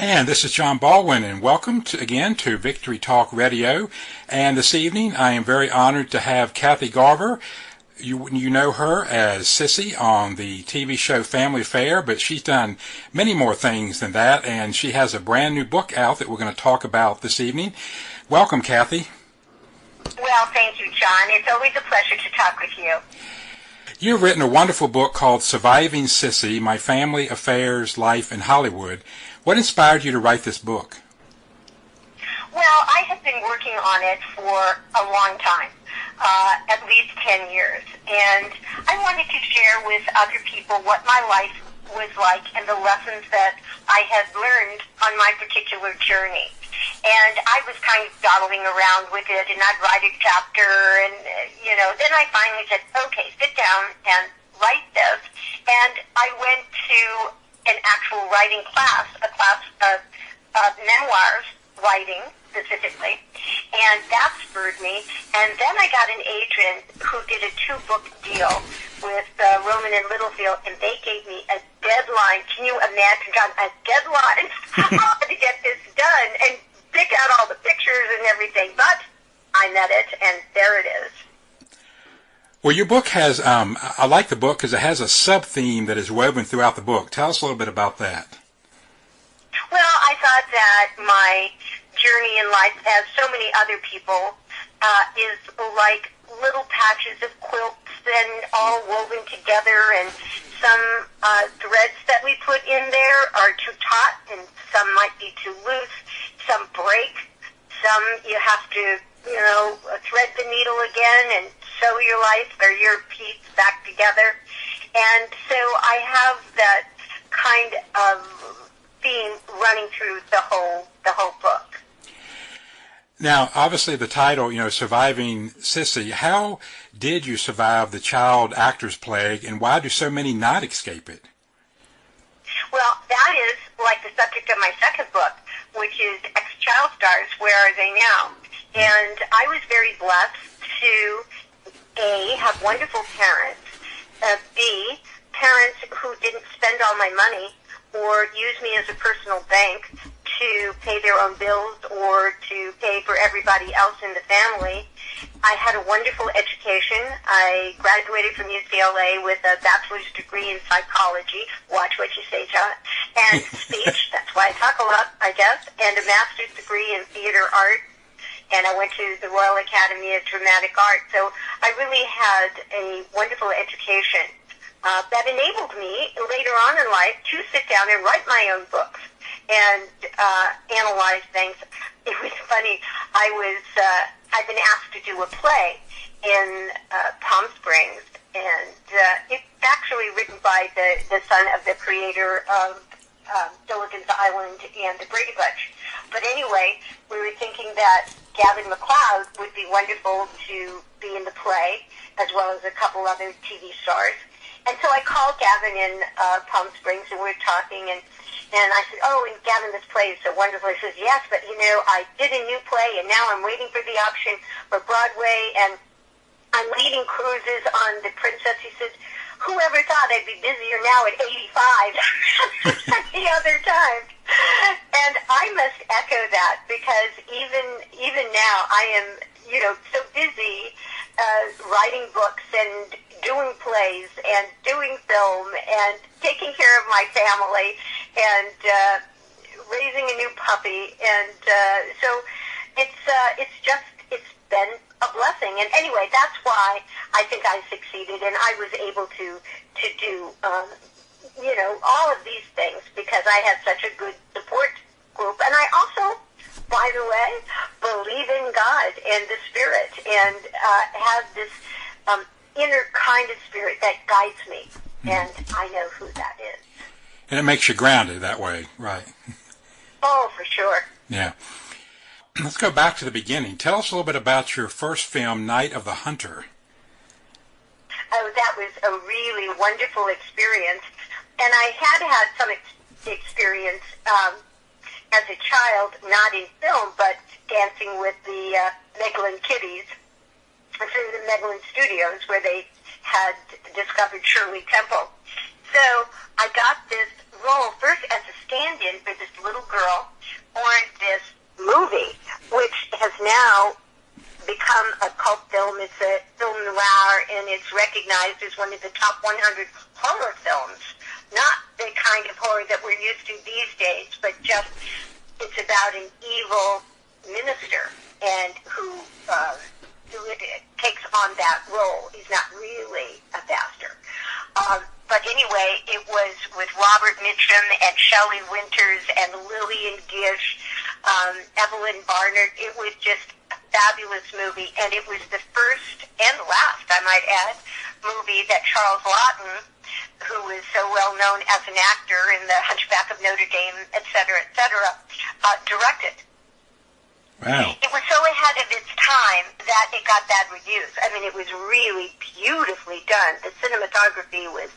And this is John Baldwin, and welcome again to Victory Talk Radio. And this evening, I am very honored to have Kathy Garver. You know her as Cissy on the TV show Family Affair, but she's done many more things than that, and she has a brand new book out that we're going to talk about this evening. Welcome, Kathy. Well, thank you, John. It's always a pleasure to talk with you. You've written a wonderful book called Surviving Cissy, My Family Affairs, Life in Hollywood. What inspired you to write this book? Well, I have been working on it for a long time, at least 10 years, and I wanted to share with other people what my life was like and the lessons that I had learned on my particular journey. And I was kind of dawdling around with it, and I'd write a chapter, and, then I finally said, okay, sit down and write this. And I went to an actual writing class, a class of memoirs writing specifically, and that spurred me. And then I got an agent who did a 2-book deal with Roman and Littlefield, and they gave me a deadline. Can you imagine, John, a deadline to get this done and pick out all the pictures and everything? But I met it, and there it is. Well, your book has, I like the book because it has a sub-theme that is woven throughout the book. Tell us a little bit about that. Well, I thought that my journey in life, as so many other people, is like little patches of quilts and all woven together, and some threads that we put in there are too taut, and some might be too loose, some break, some you have to, thread the needle again and sew your life or your piece back together. And so I have that kind of theme running through the whole book. Now, obviously the title, Surviving Cissy, how did you survive the child actors plague, and why do so many not escape it? Well, that is like the subject of my second book, which is Ex-Child Stars, Where Are They Now? And I was very blessed to, A, have wonderful parents, B, parents who didn't spend all my money or use me as a personal bank to pay their own bills or to pay for everybody else in the family. I had a wonderful education. I graduated from UCLA with a bachelor's degree in psychology. Watch what you say, John. And speech, that's why I talk a lot, I guess, and a master's degree in theater art. And I went to the Royal Academy of Dramatic Art. So I really had a wonderful education that enabled me later on in life to sit down and write my own books and analyze things. It was funny. I've been asked to do a play in Palm Springs, and it's actually written by the son of the creator of Gilligan's Island and the Brady Bunch. But anyway, we were thinking that Gavin MacLeod would be wonderful to be in the play, as well as a couple other TV stars. And so I called Gavin in Palm Springs, and we were talking, and I said, oh, and Gavin, this play is so wonderful. He says, yes, but, I did a new play, and now I'm waiting for the option for Broadway, and I'm leading cruises on The Princess. He says, whoever thought I'd be busier now at 85 than the other time? And I must echo that, because even now I am, so busy writing books and doing plays and doing film and taking care of my family and raising a new puppy, and so it's been a blessing. And anyway, that's why I think I succeeded, and I was able to do all of these things because I had such a good support group. And I also, by the way, believe in God and the Spirit, and have this inner kind of spirit that guides me, and I know who that is. And it makes you grounded that way, right? Oh, for sure. Yeah. Let's go back to the beginning. Tell us a little bit about your first film, Night of the Hunter. Oh, that was a really wonderful experience. And I had some experience as a child, not in film, but dancing with the Megalyn Kiddies through the Megalyn Studios, where they had discovered Shirley Temple. So I got this role first as a stand-in for this little girl for this movie, which has now become a cult film. It's a film noir, and it's recognized as one of the top 100 horror films. Not the kind of horror that we're used to these days, but just it's about an evil minister and who takes on that role. He's not really a pastor. But anyway, it was with Robert Mitchum and Shelley Winters and Lillian Gish, Evelyn Barnard. It was just a fabulous movie, and it was the first and last, I might add, movie that Charles Laughton, who is so well known as an actor in The Hunchback of Notre Dame, et cetera, directed. Wow. It was so ahead of its time that it got bad reviews. I mean, it was really beautifully done. The cinematography was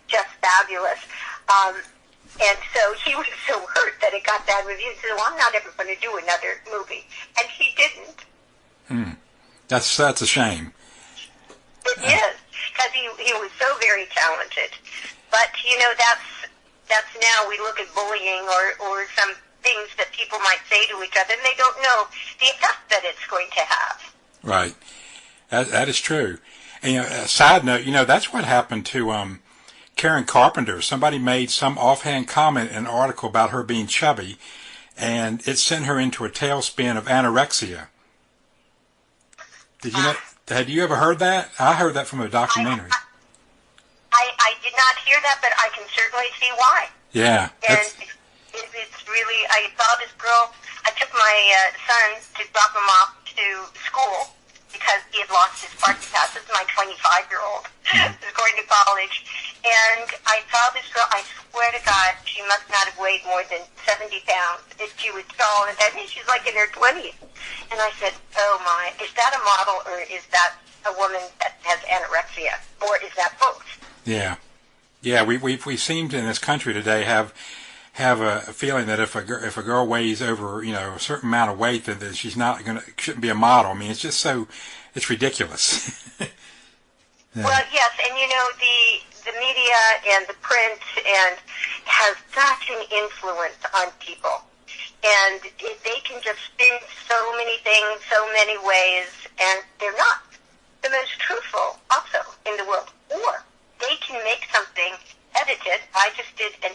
just fabulous. And so he was so hurt that it got bad reviews. He said, well, I'm not ever going to do another movie. And he didn't. That's a shame. It is, because he was so very talented. But, you know, that's now we look at bullying or some things that people might say to each other, and they don't know the effect that it's going to have. Right. That is true. And, a side note, that's what happened to Karen Carpenter. Somebody made some offhand comment in an article about her being chubby, and it sent her into a tailspin of anorexia. Did you know? Had you ever heard that? I heard that from a documentary. I did not hear that, but I can certainly see why. Yeah. It's really, I saw this girl, I took my son to drop him off to school because he had lost his parking pass. This is my 25-year-old who's going to college. And I saw this girl, I swear to God, she must not have weighed more than 70 pounds. She was tall, and I think she's like in her 20s. And I said, oh my, is that a model or is that a woman that has anorexia? Or is that both? Yeah. Yeah, we seem to, in this country today, have a feeling that if a girl weighs over a certain amount of weight, that she's shouldn't be a model. I mean, it's just it's ridiculous. Yeah. Well, yes, and the media and the print has such an influence on people, and they can just spin so many things, so many ways, and they're not the most truthful also in the world. Or they can make something edited. I just did a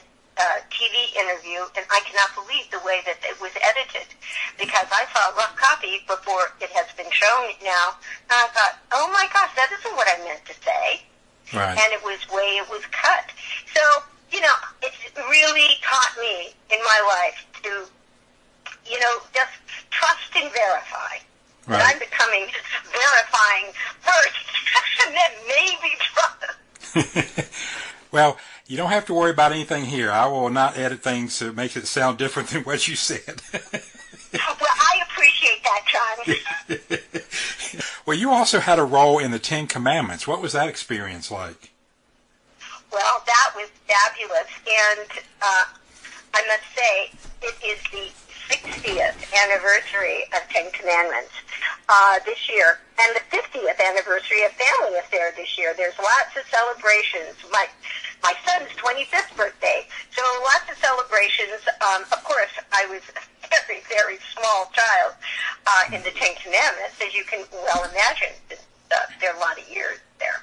TV interview, and I cannot believe the way that it was edited, because I saw a rough copy before it has been shown now, and I thought, oh my gosh, that isn't what I meant to say. Right. And it was the way it was cut. So, it's really taught me in my life to, just trust and verify. Right. But I'm becoming verifying first, and then maybe trust. Well, you don't have to worry about anything here. I will not edit things to make it sound different than what you said. Well, I appreciate that, John. Well, you also had a role in the Ten Commandments. What was that experience like? Well, that was fabulous, and I must say, it is the 60th anniversary of Ten Commandments this year, and the 50th anniversary of Family Affair this year. There's lots of celebrations. My son's 25th birthday, so lots of celebrations. Of course, I was a very, very small child in the Ten Commandments, as you can well imagine. There are a lot of years there.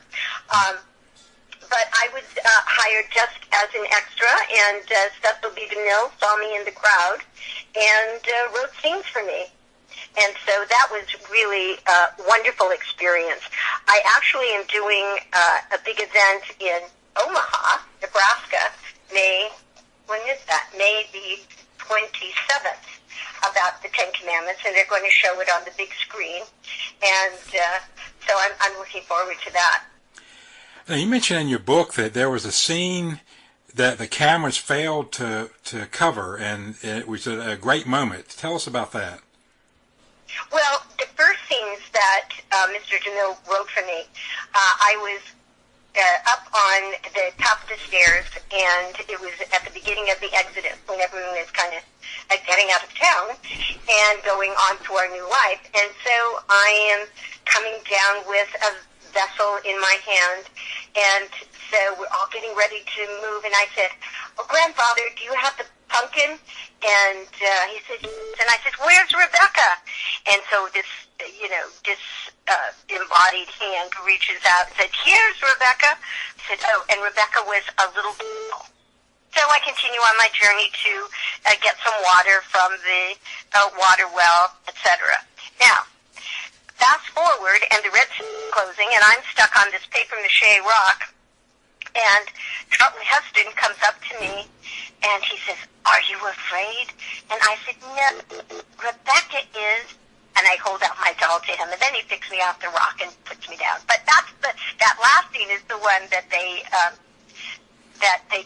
But I was hired just as an extra, and Cecil B. DeMille saw me in the crowd and wrote scenes for me. And so that was really a wonderful experience. I actually am doing a big event in Omaha, Nebraska, May the 27th, about the Ten Commandments, and they're going to show it on the big screen. And so I'm looking forward to that. Now, you mentioned in your book that there was a scene that the cameras failed to cover, and it was a great moment. Tell us about that. Well, the first scenes that Mr. DeMille wrote for me, I was up on the top of the stairs, and it was at the beginning of the exodus when everyone is kind of getting out of town and going on to our new life. And so I am coming down with a vessel in my hand, and so we're all getting ready to move, and I said, "Oh, grandfather, do you have the pumpkin?" And he said, "Yes." And I said, "Where's Rebecca?" And so this embodied hand reaches out and said, "Here's Rebecca." I said, "Oh," and Rebecca was a little girl. So I continue on my journey to get some water from the water well, etc. Now, fast forward, and the Red Sea is closing, and I'm stuck on this papier-mâché rock, and Charlton Heston comes up to me, and he says, "Are you afraid?" And I said, "No, Rebecca is." And I hold out my doll to him, and then he picks me off the rock and puts me down. But that last scene is the one that they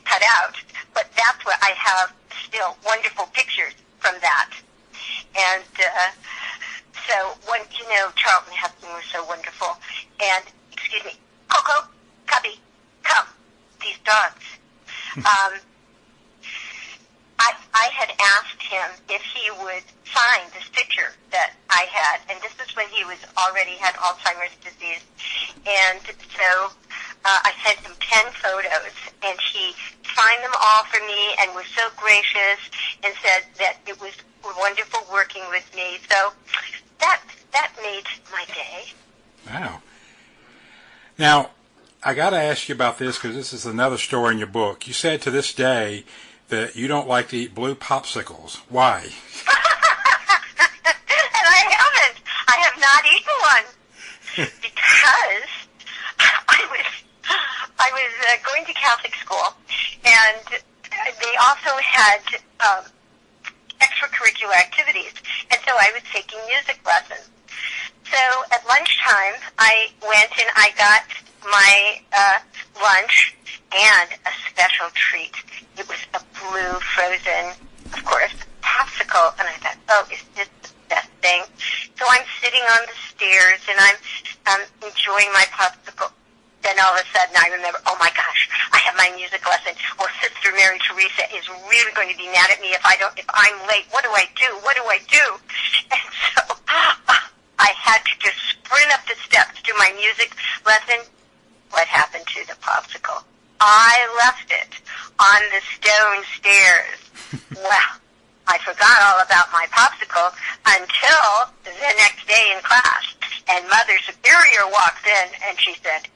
cut out. But that's what I have still wonderful pictures from that. And so Charlton Heston was so wonderful. And excuse me, Coco, Cubby, come, these dogs. I had asked him if he would sign this picture that I had, and this is when he already had Alzheimer's disease. And so I sent him 10 photos, and he signed them all for me and was so gracious and said that it was wonderful working with me. So that made my day. Wow. Now, I got to ask you about this because this is another story in your book. You said to this day that you don't like to eat blue popsicles. Why? And I haven't. I have not eaten one because I was going to Catholic school, and they also had extracurricular activities, and so I was taking music lessons. So at lunchtime, I went and I got my lunch and a special treat. It was a blue frozen, of course, popsicle, and I thought, oh, is this the best thing? So I'm sitting on the stairs, and I'm enjoying my popsicle. Then all of a sudden I remember, oh my gosh, I have my music lesson. Well, Sister Mary Teresa is really going to be mad at me if I'm late. What do I do? What do I do? And so I had to just sprint up the steps to my music lesson. What happened to the popsicle? I left it on the stone stairs. Well, I forgot all about my popsicle until the next day in class. And Mother Superior walks in and she said,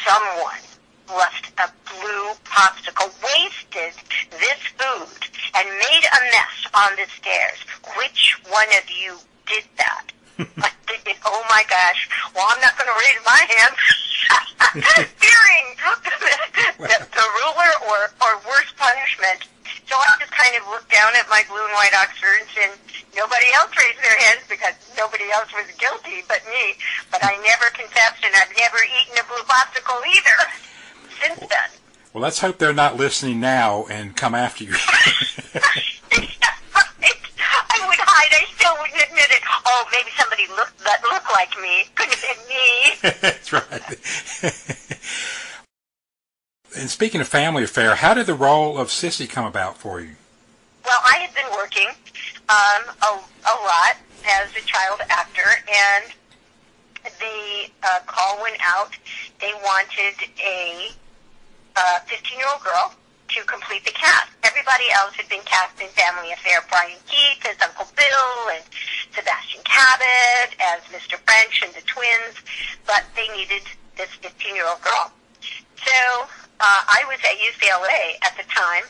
someone left a blue popsicle, wasted this food, and made a mess on the stairs. Which one of you did that? I thinking, oh my gosh, well, I'm not going to raise my hand, fearing the ruler or worse punishment. So I just kind of looked down at my blue and white Oxfords, and nobody else raised their hands because nobody else was guilty but me. But I never confessed, and I've never eaten a blue popsicle either since then. Well, let's hope they're not listening now and come after you. I would hide. I still wouldn't admit it. Oh, maybe somebody that looked like me. Could have been me. That's right. And speaking of family affair, how did the role of Cissy come about for you? Well, I had been working a lot as a child actor, and the call went out. They wanted a 15-year-old girl to complete the cast. Everybody else had been cast in Family Affair. Brian Keith as Uncle Bill, and Sebastian Cabot as Mr. French and the twins, but they needed this 15-year-old girl. So I was at UCLA at the time.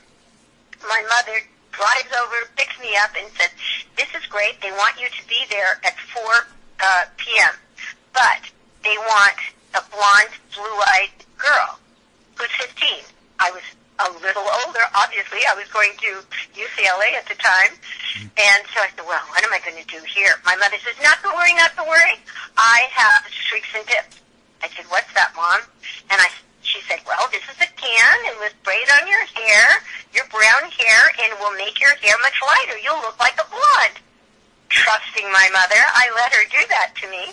My mother drives over, picks me up, and says, this is great. They want you to be there at 4 p.m., but they want a blonde, blue-eyed girl who's 15. I was a little older, obviously. I was going to UCLA at the time. And so I said, well, what am I going to do here? My mother says, not to worry, not to worry. I have streaks and tips. I said, what's that, Mom? And she said, well, this is a can, and we'll spray it on your hair, your brown hair, and we'll make your hair much lighter. You'll look like a blonde. Trusting my mother, I let her do that to me,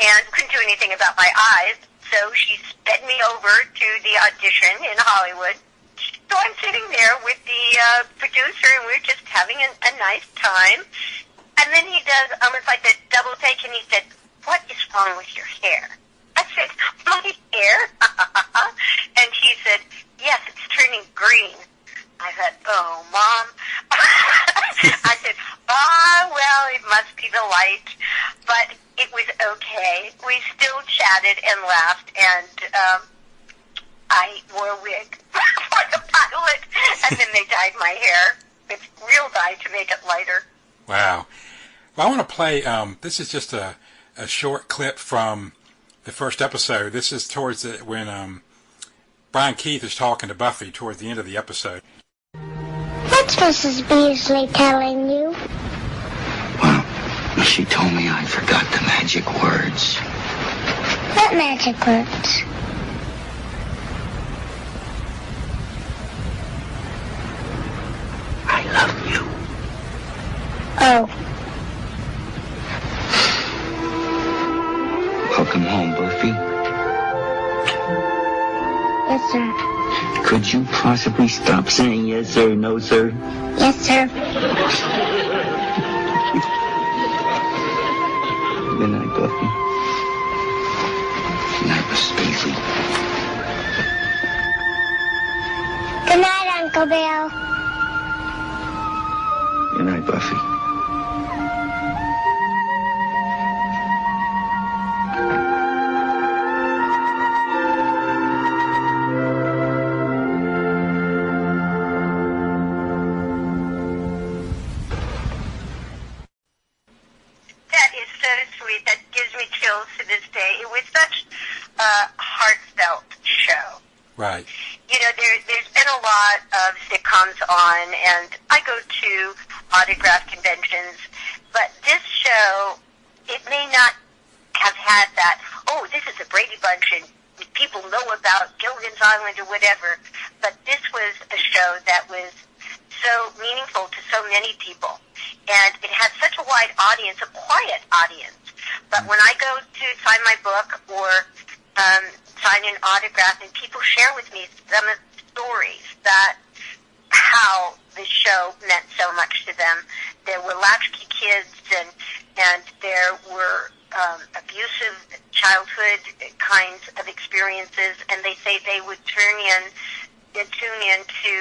and couldn't do anything about my eyes, so she sped me over to the audition in Hollywood. So I'm sitting there with the producer, and we're just having a nice time. And then he does almost like a double take, and he said, what is wrong with your hair? I said, my hair? And he said, yes, it's turning green. I thought, oh, Mom. I said, well, it must be the light. But it was okay. We still chatted and laughed, and I wore a wig for the pilot, and then they dyed my hair with real dye to make it lighter. Wow. Well, I want to play, this is just a short clip from the first episode. This is towards when Brian Keith is talking to Buffy towards the end of the episode. What's Mrs. Beasley telling you? Well, she told me I forgot the magic words. What magic words? I love you. Oh. Welcome home, Buffy. Yes, sir. Could you possibly stop saying yes, sir, no, sir? Yes, sir. Good night, Buffy. Good night, Mrs. Beasley. Good night, Uncle Bill. Good night, Buffy. Right. You know, there's been a lot of sitcoms on, and I go to autograph conventions, but this show, it may not have had that, oh, this is a Brady Bunch, and people know about Gilligan's Island or whatever, but this was a show that was so meaningful to so many people, and it had such a wide audience, a quiet audience, but when I go to sign my book or sign an autograph, and people share with me some of the stories that how the show meant so much to them. There were latchkey kids, and there were abusive childhood kinds of experiences, and they say they would tune in to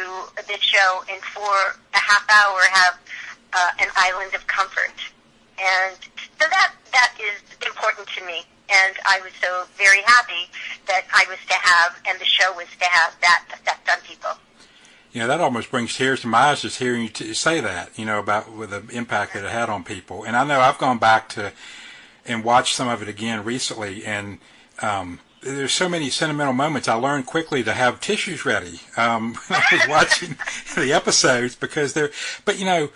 the show, and for a half hour have an island of comfort. And so that is important to me. And I was so very happy that I was to have, and the show was to have, that effect on people. You know, that almost brings tears to my eyes just hearing you say that, you know, about with the impact that it had on people. And I know I've gone back to and watched some of it again recently, and there's so many sentimental moments. I learned quickly to have tissues ready when I was watching the episodes, because but, you know,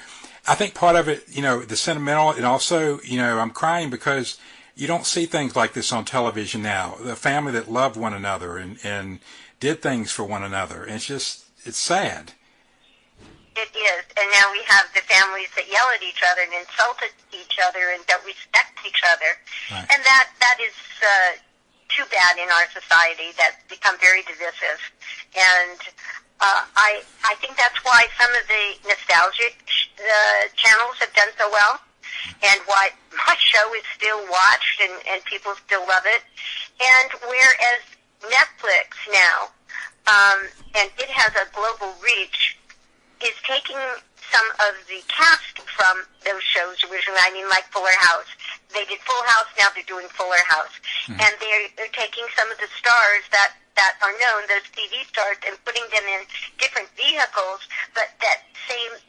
I think part of it, you know, the sentimental, and also, you know, I'm crying because you don't see things like this on television now. The family that loved one another and did things for one another. And it's sad. It is. And now we have the families that yell at each other and insult each other and don't respect each other. Right. And that is too bad in our society. That's become very divisive. And I think that's why some of the nostalgic channels have done so well, and why my show is still watched and people still love it. And whereas Netflix now, and it has a global reach, is taking some of the cast from those shows originally. I mean, like Fuller House. They did Full House, now they're doing Fuller House. And they're taking some of the stars that are known, those TV stars, and putting them in different vehicles, but that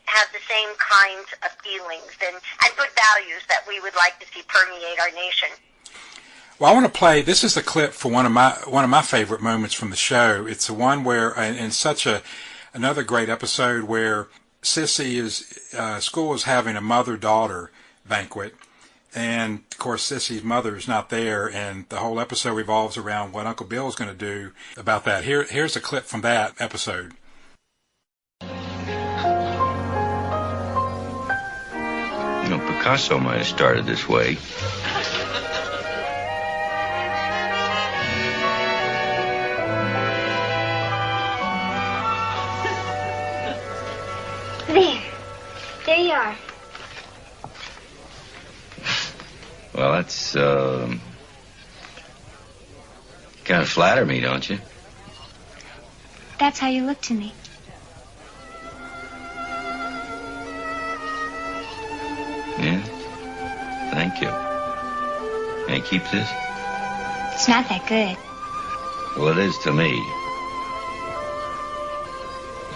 have the same kinds of feelings and good values that we would like to see permeate our nation. Well, I want to play. This is a clip for one of my favorite moments from the show. It's the one where, in such another great episode where Cissy school is having a mother-daughter banquet, And, of course, Cissy's mother is not there, and the whole episode revolves around what Uncle Bill is going to do about that. Here's a clip from that episode. You know, Picasso might have started this way. There you are. Well, that's, kind of flatter me, don't you? That's how you look to me. Yeah? Thank you. May I keep this? It's not that good. Well, it is to me.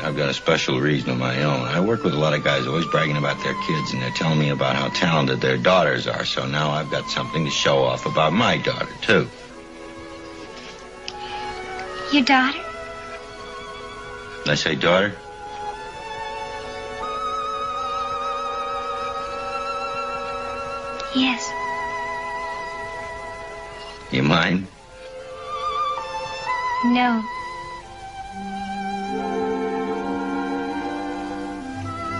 I've got a special reason of my own. I work with a lot of guys always bragging about their kids, and they're telling me about how talented their daughters are. So now I've got something to show off about my daughter, too. Your daughter? Did I say daughter? Yes. You mind? No.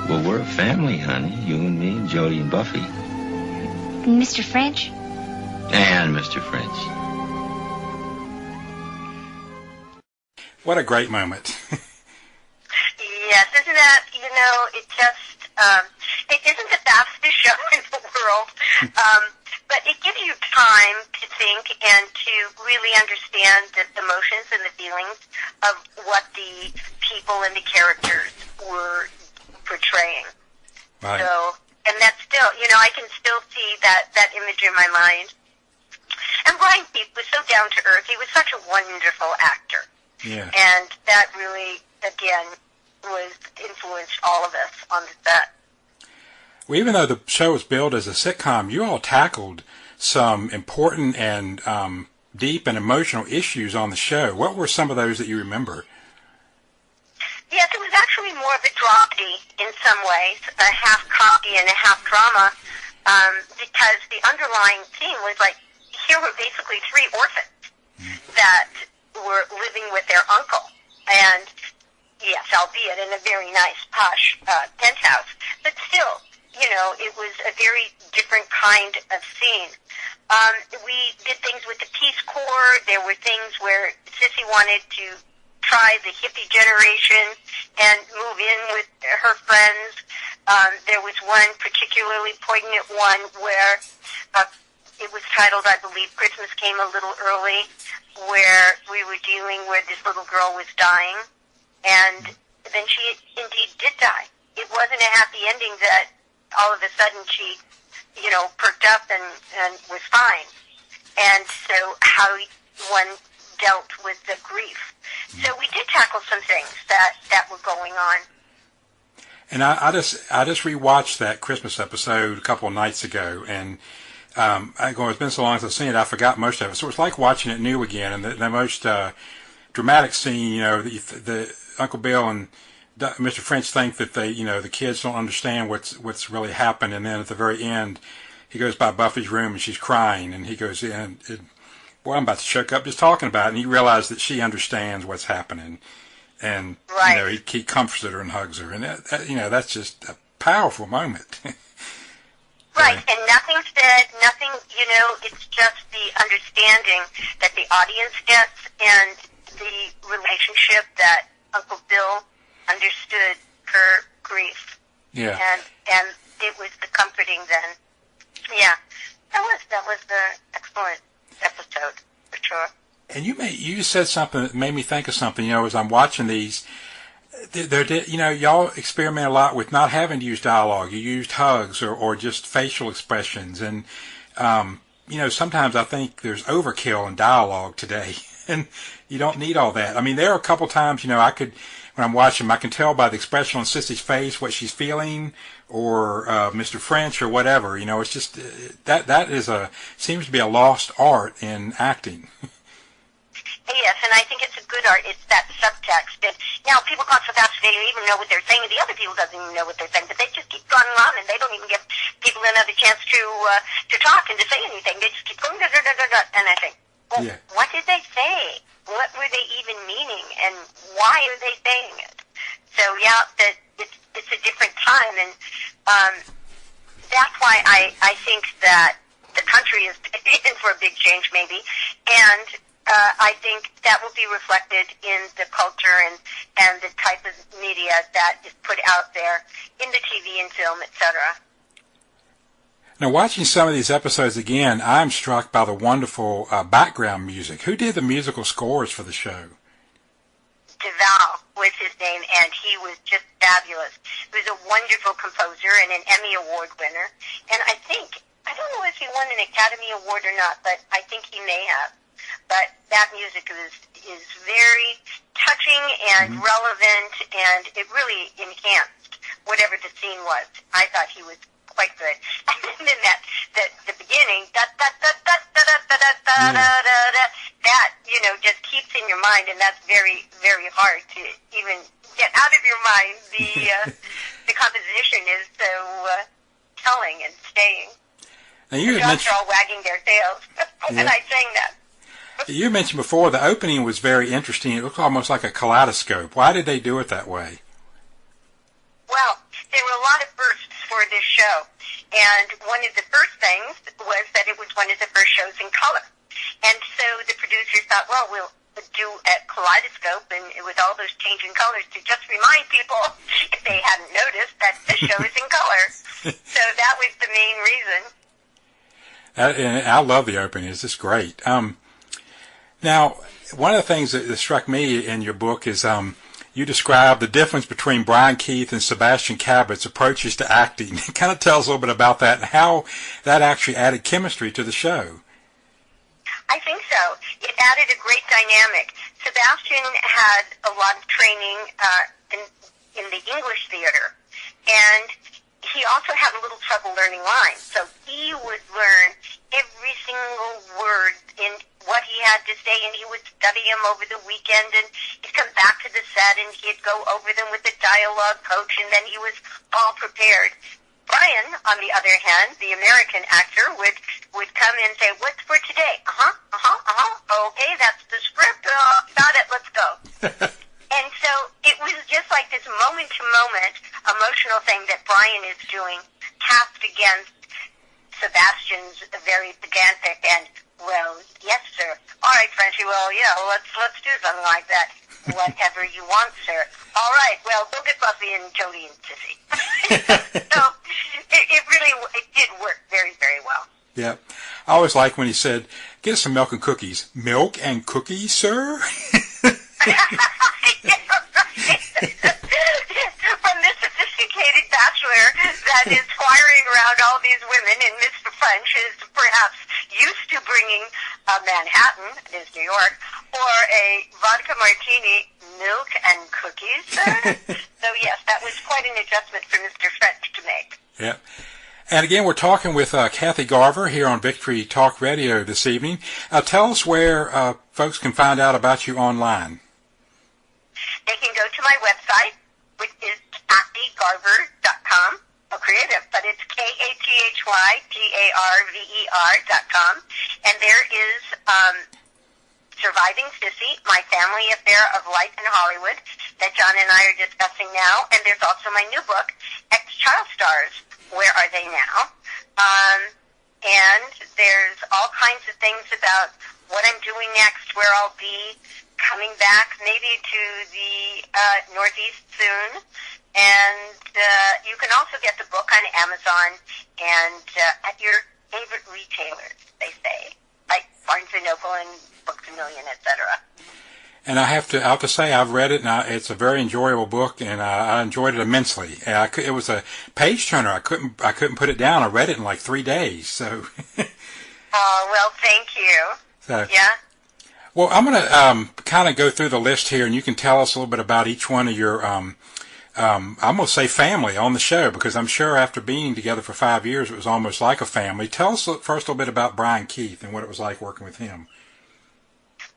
Well, we're a family, honey. You and me and Jody and Buffy. Mr. French? And Mr. French. What a great moment. Yes, isn't that, it just, it isn't the fastest show in the world, but it gives you time to think and to really understand the emotions and the feelings of what the people and the characters were portraying. Right. So, and that's still, I can still see that image in my mind. And Brian Keith was so down to earth. He was such a wonderful actor. Yeah. And that really, again, was influenced all of us on the set. Well, even though the show was billed as a sitcom, you all tackled some important and deep and emotional issues on the show. What were some of those that you remember? Yes, it was actually more of a dramedy in some ways, a half comedy and a half drama, because the underlying theme was like, here were basically three orphans that were living with their uncle. And, yes, albeit in a very nice, posh penthouse, but still, it was a very different kind of scene. We did things with the Peace Corps. There were things where Cissy wanted to try the hippie generation and move in with her friends. There was one particularly poignant one where it was titled, I believe, Christmas Came a Little Early, where we were dealing where this little girl was dying, and then she indeed did die. It wasn't a happy ending that all of a sudden she, perked up and was fine. And so how one dealt with the grief. So we did tackle some things that were going on. And I just rewatched that Christmas episode a couple of nights ago, and it's been so long since I've seen it, I forgot most of it. So it's like watching it new again. And the most dramatic scene, the Uncle Bill and Mr. French think that the kids don't understand what's really happened, and then at the very end, he goes by Buffy's room and she's crying, and he goes in. Boy, I'm about to choke up just talking about it. And he realized that she understands what's happening, and right. he comforts her and hugs her, and that's just a powerful moment. Right, and nothing said, nothing, it's just the understanding that the audience gets and the relationship that Uncle Bill understood her grief. Yeah. And it was the comforting then. Yeah, that was the excellent episode, for sure. And you said something that made me think of something, as I'm watching these. Y'all experiment a lot with not having to use dialogue. You used hugs or just facial expressions. And, sometimes I think there's overkill in dialogue today. And you don't need all that. I mean, there are a couple times, when I'm watching them, I can tell by the expression on Cissy's face what she's feeling, or Mr. French or whatever. It's just, that seems to be a lost art in acting. Yes, and I think it's a good art. It's that subtext. And now people talk so fast they don't even know what they're saying, and the other people doesn't even know what they're saying, but they just keep going on, and they don't even give people another chance to talk and to say anything. They just keep going, da, da, da, da, da. And I think, well, what did they say? What were they even meaning, and why are they saying it? So, yeah, that it's a different time, and that's why I think that the country is in for a big change, maybe, and I think that will be reflected in the culture and the type of media that is put out there in the TV and film, etc. Now, watching some of these episodes again, I'm struck by the wonderful background music. Who did the musical scores for the show? DeVal was his name, and he was just fabulous. He was a wonderful composer and an Emmy Award winner. And I don't know if he won an Academy Award or not, but I think he may have. But that music is very touching and relevant, and it really enhanced whatever the scene was. I thought he was quite good. And then the beginning, that, just keeps in your mind, and that's very, very hard to even get out of your mind. The composition is so telling and staying. Now, you the dogs are all wagging their tails when I sang that. You mentioned before the opening was very interesting. It looked almost like a kaleidoscope. Why did they do it that way? Well, there were a lot of firsts for this show. And one of the first things was that it was one of the first shows in color. And so the producers thought, well, we'll do a kaleidoscope and with all those changing colors to just remind people, if they hadn't noticed, that the show is in color. So that was the main reason. And I love the opening. It's just great. Now, one of the things that struck me in your book is you describe the difference between Brian Keith and Sebastian Cabot's approaches to acting. It kind of tells a little bit about that and how that actually added chemistry to the show. I think so. It added a great dynamic. Sebastian had a lot of training in the English theater, and he also had a little trouble learning lines. So he would learn every single word in what he had to say, and he would study them over the weekend, and he'd come back to the set, and he'd go over them with the dialogue coach, and then he was all prepared. Brian, on the other hand, the American actor, would come and say, "What's for today?" Okay, that's the script. Got it, let's go. And so it was just like this moment-to-moment emotional thing that Brian is doing, cast against Sebastian's very pedantic and, well, yes, sir. All right, Frenchie, well, yeah, let's do something like that. Whatever you want, sir. All right, well, go get Buffy and Jody and Cissy. So it did work very, very well. Yeah. I always like when he said, "Get us some milk and cookies." "Milk and cookies, sir?" From this sophisticated bachelor that is squiring around all these women, and Mr. French is perhaps used to bringing a Manhattan, it is New York, or a vodka martini, "Milk and cookies, sir?" So yes, that was quite an adjustment for Mr. French to make. Yeah. And again, we're talking with Kathy Garver here on Victory Talk Radio this evening. Tell us where folks can find out about you online. They can go to my website, which is kathygarver.com. Oh, creative, but it's KathyGarver.com. And there is Surviving Cissy, my family affair of life in Hollywood, that John and I are discussing now. And there's also my new book, Ex-Child Stars, Where Are They Now? And there's all kinds of things about what I'm doing next, where I'll be coming back maybe to the Northeast soon. And you can also get the book on Amazon and at your favorite retailers, they say, like Barnes & Noble and Books A Million, etc. And I have to say I've read it, and it's a very enjoyable book, and I enjoyed it immensely. It was a page turner. I couldn't put it down. I read it in like 3 days. So. Oh, well, thank you. So, yeah. Well, I'm going to kind of go through the list here, and you can tell us a little bit about each one of your, I'm going to say family on the show, because I'm sure after being together for 5 years, it was almost like a family. Tell us first a little bit about Brian Keith and what it was like working with him.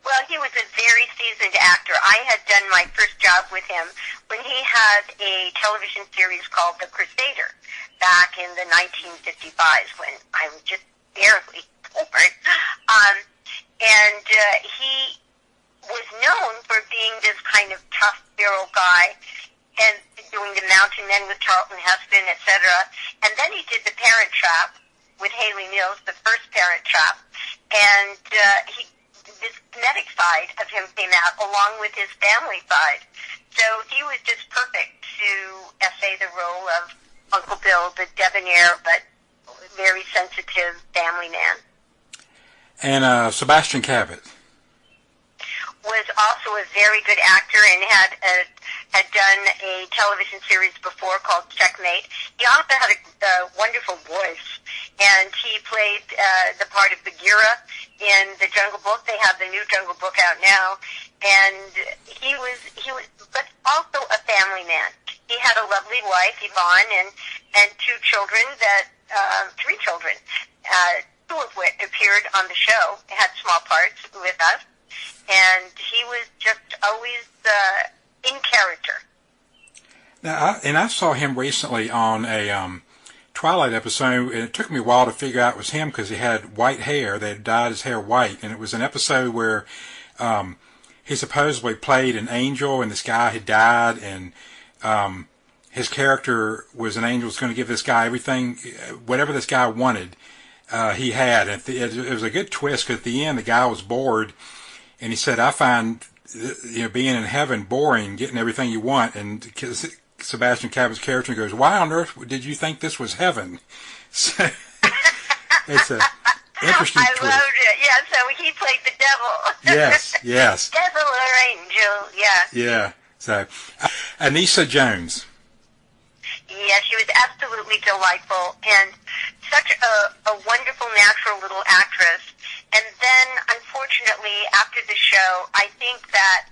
Well, he was a very seasoned actor. I had done my first job with him when he had a television series called The Crusader back in the 1955s when I was just barely born. He was known for being this kind of tough, feral guy and doing The Mountain Men with Charlton Heston, etc. And then he did The Parent Trap with Haley Mills, the first Parent Trap. And this comedic side of him came out along with his family side. So he was just perfect to essay the role of Uncle Bill, the debonair but very sensitive family man. And Sebastian Cabot was also a very good actor and had done a television series before called Checkmate. He also had a wonderful voice, and he played the part of Bagheera in the Jungle Book. They have the new Jungle Book out now, and he was, but also a family man. He had a lovely wife, Yvonne, and two children three children, two of which appeared on the show, had small parts with us. And he was just always in character. Now, I saw him recently on a Twilight episode, and it took me a while to figure out it was him because he had white hair. They had dyed his hair white, and it was an episode where he supposedly played an angel, and this guy had died, and his character was an angel, was going to give this guy everything, whatever this guy wanted, he had. And it was a good twist because at the end, the guy was bored. And he said, I find, being in heaven boring, getting everything you want. And Sebastian Cabot's character goes, why on earth did you think this was heaven? So it's an interesting twist. I loved it. Yeah, so he played the devil. Yes. Devil or angel, yeah. Yeah. So, Anissa Jones. Yeah, she was absolutely delightful and such a wonderful, natural little actress. And then, unfortunately, after the show, I think that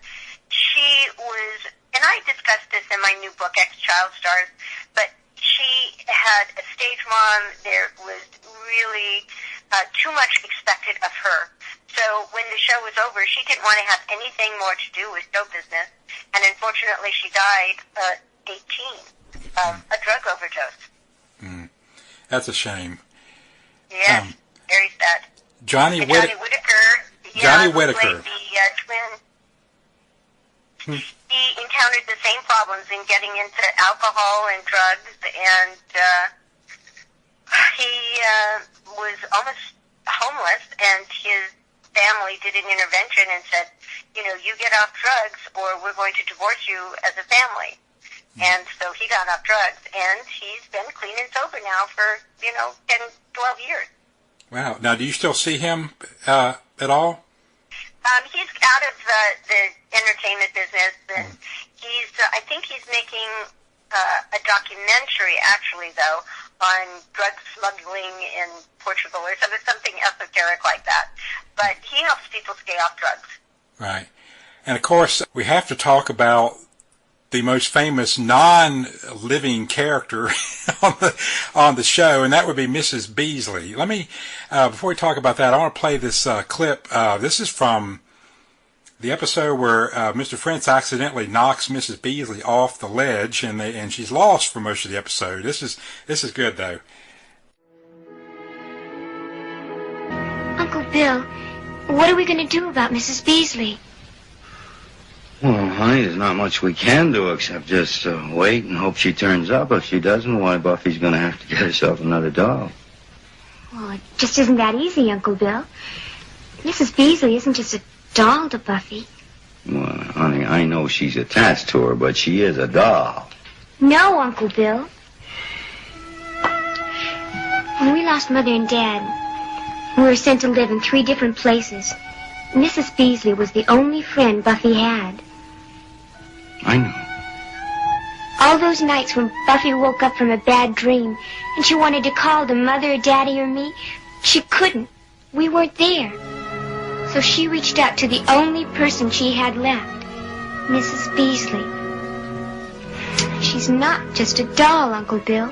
she was, and I discussed this in my new book, Ex-Child Stars, but she had a stage mom. There was really too much expected of her. So when the show was over, she didn't want to have anything more to do with show business. And unfortunately, she died at 18 of a drug overdose. That's a shame. Yes, very sad. Johnny Whitaker. Johnny Whitaker. Played the twin. He encountered the same problems in getting into alcohol and drugs, and he was almost homeless, and his family did an intervention and said, you get off drugs or we're going to divorce you as a family. And so he got off drugs, and he's been clean and sober now for, 10, 12 years. Wow. Now, do you still see him at all? He's out of the entertainment business, and I think he's making a documentary, actually, though, on drug smuggling in Portugal or something esoteric like that. But he helps people stay off drugs. Right. And, of course, we have to talk about the most famous non-living character on the show, and that would be Mrs. Beasley. Let me, before we talk about that, I want to play this clip. This is from the episode where Mr. French accidentally knocks Mrs. Beasley off the ledge, and she's lost for most of the episode. This is good, though. Uncle Bill, what are we going to do about Mrs. Beasley? Well, honey, there's not much we can do except just wait and hope she turns up. If she doesn't, why, Buffy's going to have to get herself another doll. Well, it just isn't that easy, Uncle Bill. Mrs. Beasley isn't just a doll to Buffy. Well, honey, I know she's attached to her, but she is a doll. No, Uncle Bill. When we lost Mother and Dad, we were sent to live in 3 different places. Mrs. Beasley was the only friend Buffy had. I know. All those nights when Buffy woke up from a bad dream and she wanted to call to Mother or Daddy or me, she couldn't. We weren't there. So she reached out to the only person she had left, Mrs. Beasley. She's not just a doll, Uncle Bill.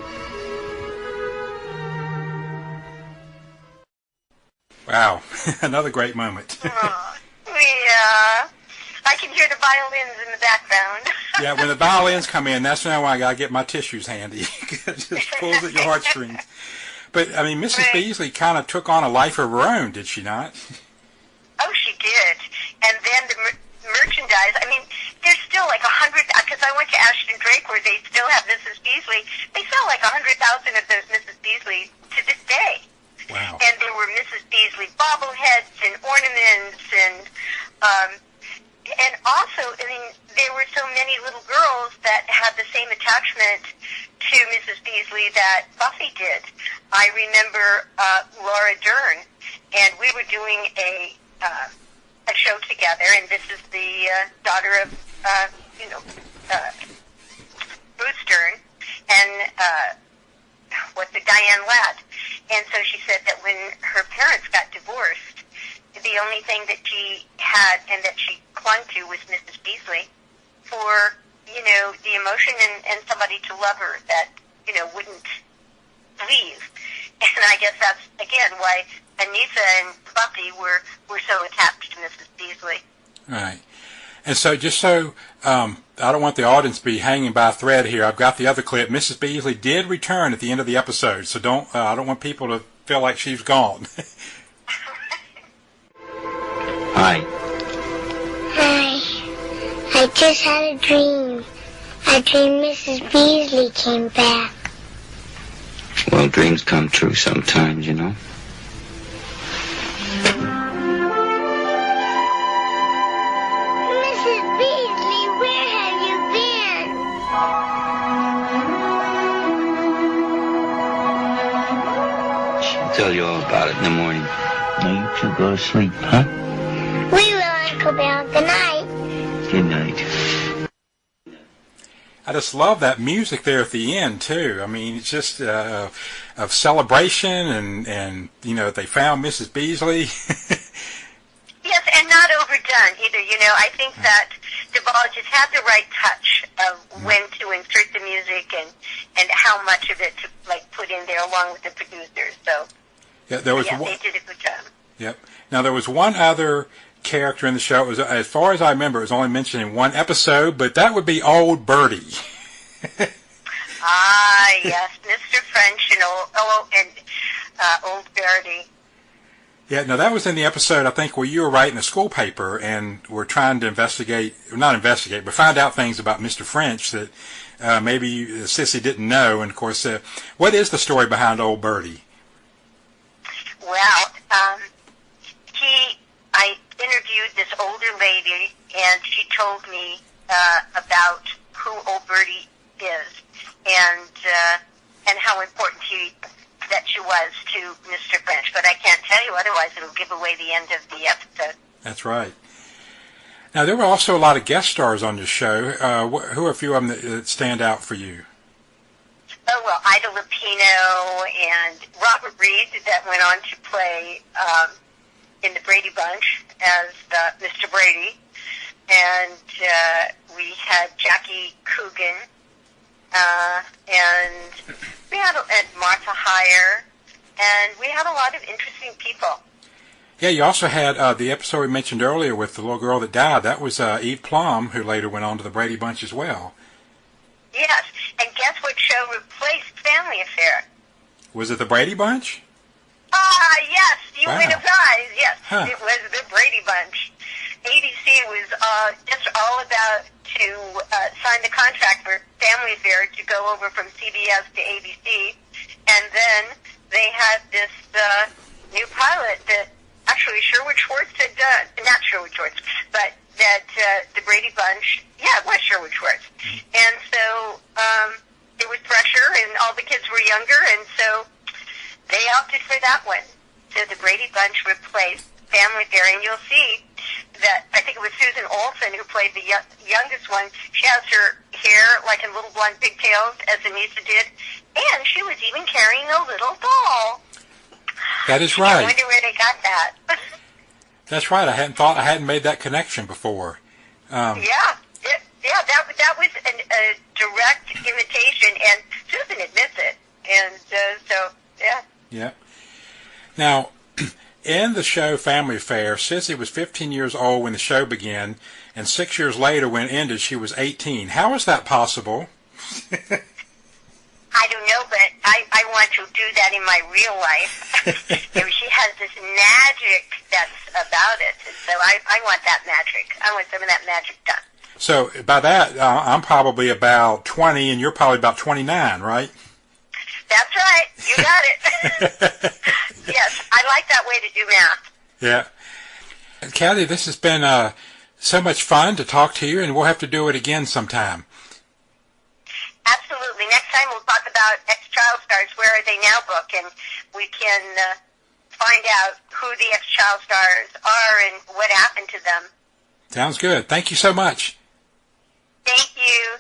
Wow, another great moment. Yeah, I can hear the violins in the background. Yeah, when the violins come in, that's when I got to get my tissues handy. It just pulls at your heartstrings. But, I mean, Mrs. Right. Beasley kind of took on a life of her own, did she not? Oh, she did. And then the merchandise, I mean, there's still like 100, because I went to Ashton Drake where they still have Mrs. Beasley. They sell like 100,000 of those Mrs. Beasley to this day. Wow. And there were Mrs. Beasley bobbleheads and ornaments and also, I mean, there were so many little girls that had the same attachment to Mrs. Beasley that Buffy did. I remember Laura Dern, and we were doing a show together, and this is the daughter of, Bruce Dern, and Diane Ladd. And so she said that when her parents got divorced, the only thing that she had and that she clung to was Mrs. Beasley for, the emotion and somebody to love her that, wouldn't leave. And I guess that's, again, why Anissa and Buffy were so attached to Mrs. Beasley. Right. And so I don't want the audience to be hanging by a thread here. I've got the other clip. Mrs. Beasley did return at the end of the episode, so I don't want people to feel like she's gone. Hi. Hi. I just had a dream. I dreamed Mrs. Beasley came back. Well, dreams come true sometimes, you know. Mrs. Beasley, where have you been? She'll tell you all about it in the morning. Now you two go to sleep, huh? We will, Uncle Bill. Good night. Good night. I just love that music there at the end, too. I mean, it's just of celebration and they found Mrs. Beasley. Yes, and not overdone either. I think that Duvall just had the right touch of when to insert the music and how much of it to put in there along with the producers. So Yeah, they did a good job. Yep. Now, there was one other character in the show. It was, as far as I remember, it was only mentioned in one episode, but that would be Old Birdie. Yes, Mr. French and Old Birdie. Yeah, no, that was in the episode, I think, where you were writing a school paper and were trying to not investigate, but find out things about Mr. French that maybe Cissy didn't know. And, of course, what is the story behind Old Birdie? Well, I interviewed this older lady, and she told me about who Old Birdie is and how important that she was to Mr. French. But I can't tell you, otherwise it'll give away the end of the episode. That's right. Now, there were also a lot of guest stars on this show. Who are a few of them that stand out for you? Oh, well, Ida Lupino and Robert Reed that went on to play in the Brady Bunch as Mr. Brady. And we had Jackie Coogan, and we had Martha Heyer, and we had a lot of interesting people. Yeah, you also had the episode we mentioned earlier with the little girl that died. That was Eve Plum, who later went on to the Brady Bunch as well. Yes, and guess what show replaced Family Affair? Was it the Brady Bunch? Yes, you win a prize. Yes, Huh. It was the Brady Bunch. ABC was just all about to sign the contract for Family Affair to go over from CBS to ABC, and then they had this new pilot that actually Sherwood Schwartz had done. Not Sherwood Schwartz, but that the Brady Bunch, it was Sherwood Schwartz. And so there was pressure, and all the kids were younger, and so they opted for that one. So the Brady Bunch replaced Family Affair, and you'll see that I think it was Susan Olsen who played the youngest one. She has her hair like in little blonde pigtails, as Anissa did, and she was even carrying a little doll. That is right. I wonder where they got that. That's right. I hadn't made that connection before. That was a direct imitation, and Susan admits it. And Yeah. Now, in the show Family Affair, Cissy was 15 years old when the show began, and 6 years later when it ended, she was 18. How is that possible? I don't know, but I want to do that in my real life. She has this magic that's about it. So I want that magic. I want some of that magic done. So by that, I'm probably about 20, and you're probably about 29, right? That's right. You got it. Yes, I like that way to do math. Yeah. Kathy, this has been so much fun to talk to you, and we'll have to do it again sometime. Absolutely. Next time we'll talk about ex-child stars, Where Are They Now book, and we can find out who the ex-child stars are and what happened to them. Sounds good. Thank you so much. Thank you.